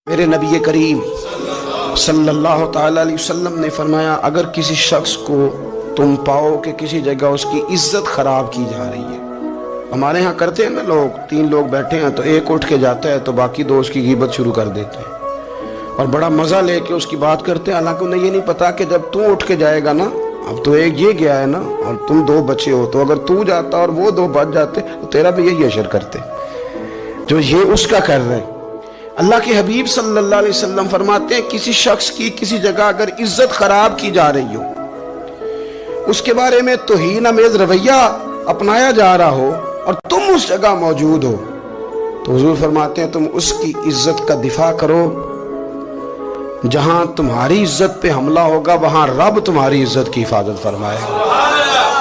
میرے نبی کریم صلی اللہ تعالی علیہ وسلم نے فرمایا، اگر کسی شخص کو تم پاؤ کہ کسی جگہ اس کی عزت خراب کی جا رہی ہے، ہمارے ہاں کرتے ہیں نا لوگ، 3 لوگ بیٹھے ہیں تو ایک اٹھ کے جاتا ہے تو باقی 2 اس کی غیبت شروع کر دیتے ہیں اور بڑا مزہ لے کے اس کی بات کرتے ہیں، حالانکہ انہیں یہ نہیں پتا کہ جب تو اٹھ کے جائے گا نا، اب تو ایک یہ گیا ہے نا اور تم 2 بچے ہو، تو اگر تو جاتا اور وہ 2 بچ جاتے تو تیرا بھی یہی اشر کرتے جو یہ اس کا کر رہے ہیں۔ اللہ کے حبیب صلی اللہ علیہ وسلم فرماتے ہیں، کسی شخص کی کسی جگہ اگر عزت خراب کی جا رہی ہو، اس کے بارے میں توہین آمیز رویہ اپنایا جا رہا ہو اور تم اس جگہ موجود ہو، تو حضور فرماتے ہیں تم اس کی عزت کا دفاع کرو۔ جہاں تمہاری عزت پہ حملہ ہوگا وہاں رب تمہاری عزت کی حفاظت فرمائے گا۔